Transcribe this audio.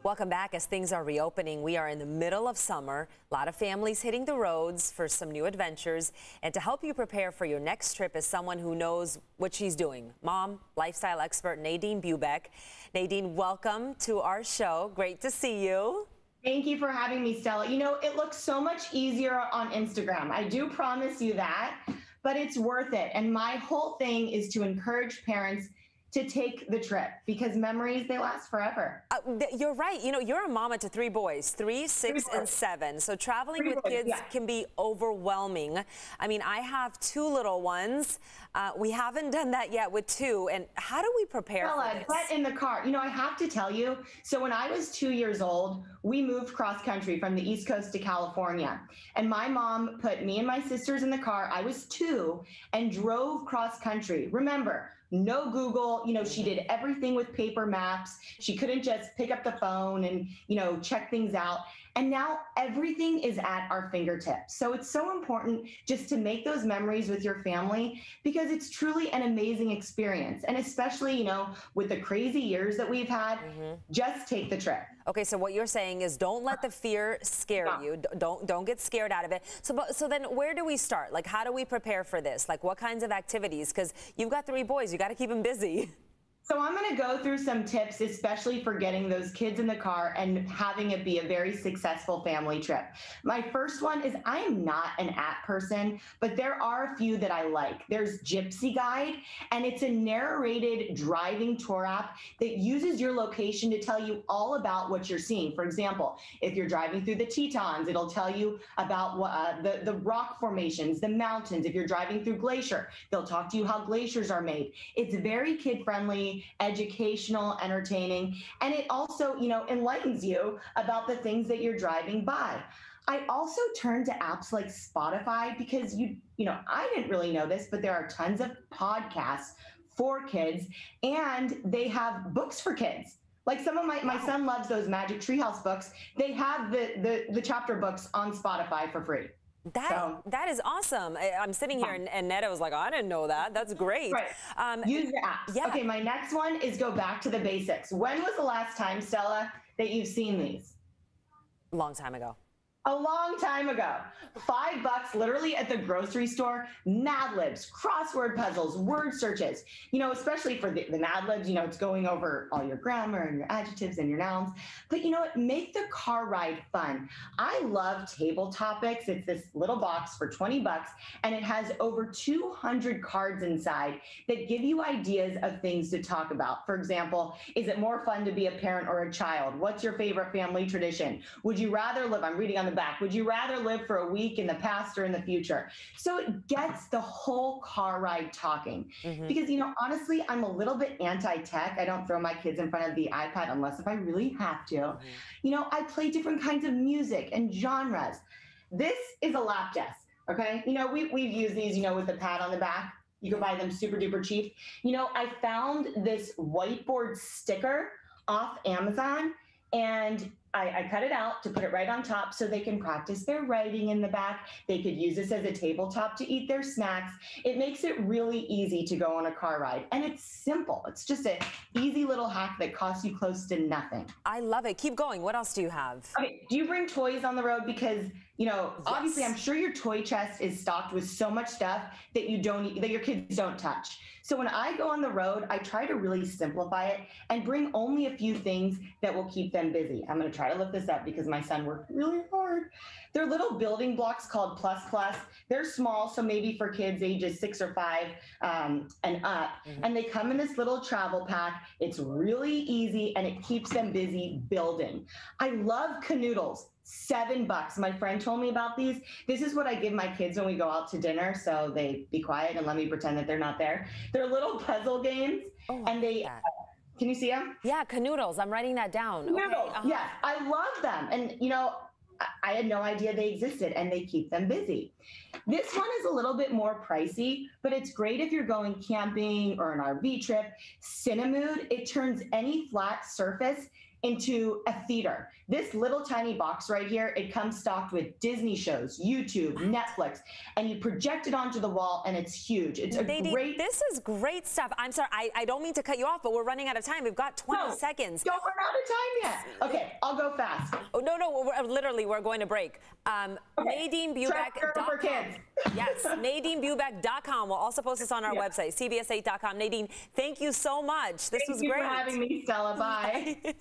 Welcome back. As things are reopening, we are in the middle of summer. A lot of families hitting the roads for some new adventures. And to help you prepare for your next trip is someone who knows what she's doing. Mom, lifestyle expert Nadine Bubeck. Nadine, welcome to our show. Great to see you. Thank you for having me, Stella. You know, it looks so much easier on Instagram. I do promise you that, but it's worth it. And my whole thing is to encourage parents to take the trip because memories, they last forever. You're right. You know, you're a mama to 3 boys, 3, 6, and 7. So traveling with kids can be overwhelming. I mean, I have 2 little ones. We haven't done that yet with 2. And how do we prepare for this? Get in the car. You know, I have to tell you, so when I was 2 years old, we moved cross country from the East Coast to California. And my mom put me and my sisters in the car. I was 2 and drove cross country. Remember, no Google, you know, she did everything with paper maps. She couldn't just pick up the phone and, you know, check things out. And now everything is at our fingertips. So it's so important just to make those memories with your family because it's truly an amazing experience. And especially, you know, with the crazy years that we've had, just take the trip. Okay, so what you're saying is don't let the fear scare you. Don't get scared out of it. So then where do we start? Like, how do we prepare for this? Like, what kinds of activities? Because you've got 3 boys. You got to keep them busy. So I'm going to go through some tips, especially for getting those kids in the car and having it be a very successful family trip. My first one is I am not an app person, but there are a few that I like. There's Gypsy Guide, and it's a narrated driving tour app that uses your location to tell you all about what you're seeing. For example, if you're driving through the Tetons, it'll tell you about the rock formations, the mountains. If you're driving through Glacier, they'll talk to you how glaciers are made. It's very kid-friendly, educational, entertaining, and it also, you know, enlightens you about the things that you're driving by. I also turn to apps like Spotify because you know, I didn't really know this, but there are tons of podcasts for kids, and they have books for kids. Like some of my son loves those Magic Treehouse books. They have the chapter books on Spotify for free. That is awesome. I'm sitting here and Netta was like, oh, I didn't know that. That's great. Right. Use the apps. Yeah. Okay, my next one is go back to the basics. When was the last time, Stella, that you've seen these? A long time ago. A long time ago. $5 literally at the grocery store, Mad Libs, crossword puzzles, word searches. You know, especially for the Mad Libs, you know, it's going over all your grammar and your adjectives and your nouns. But you know what? Make the car ride fun. I love Table Topics. It's this little box for $20 and it has over 200 cards inside that give you ideas of things to talk about. For example, is it more fun to be a parent or a child? What's your favorite family tradition? Would you rather live, I'm reading on the back, would you rather live for a week in the past or in the future? So it gets the whole car ride talking. Because, you know, honestly, I'm a little bit anti-tech. I don't throw my kids in front of the iPad unless if I really have to. You know, I play different kinds of music and genres. This is a lap desk, okay? You know, we've used these, you know, with the pad on the back. You can buy them super duper cheap. You know, I found this whiteboard sticker off Amazon, and I cut it out to put it right on top so they can practice their writing in the back. They could use this as a tabletop to eat their snacks. It makes it really easy to go on a car ride. And it's simple. It's just an easy little hack that costs you close to nothing. I love it. Keep going. What else do you have? Okay, do you bring toys on the road? Because, you know, obviously I'm sure your toy chest is stocked with so much stuff that your kids don't touch. So when I go on the road, I try to really simplify it and bring only a few things that will keep them busy. I'm going to try to lift this up because my son worked really hard. They're little building blocks called Plus Plus. They're small, so maybe for kids ages 6 or 5 and up. And they come in this little travel pack. It's really easy and it keeps them busy building. I love canoodles. $7. My friend told me about these. This is what I give my kids when we go out to dinner, so they be quiet and let me pretend that they're not there. They're little puzzle games, and they. Can you see them? Yeah, canoodles. I'm writing that down. Canoodles. Okay. Yeah, I love them, and you know, I had no idea they existed, and they keep them busy. This one is a little bit more pricey, but it's great if you're going camping or an RV trip. Cinemood, it turns any flat surface into a theater. This little tiny box right here, it comes stocked with Disney shows, YouTube, Netflix, and you project it onto the wall and it's huge. It's a great... This is great stuff. I'm sorry, I don't mean to cut you off, but we're running out of time. We've got 20 seconds. Don't run out of time yet. Okay, go fast. Oh, no, literally, we're going to break. NadineBubeck.com. For kids. Yes, NadineBubeck.com. We'll also post this on our website, CBS8.com. Nadine, thank you so much. This was great. Thank you for having me, Stella. Bye.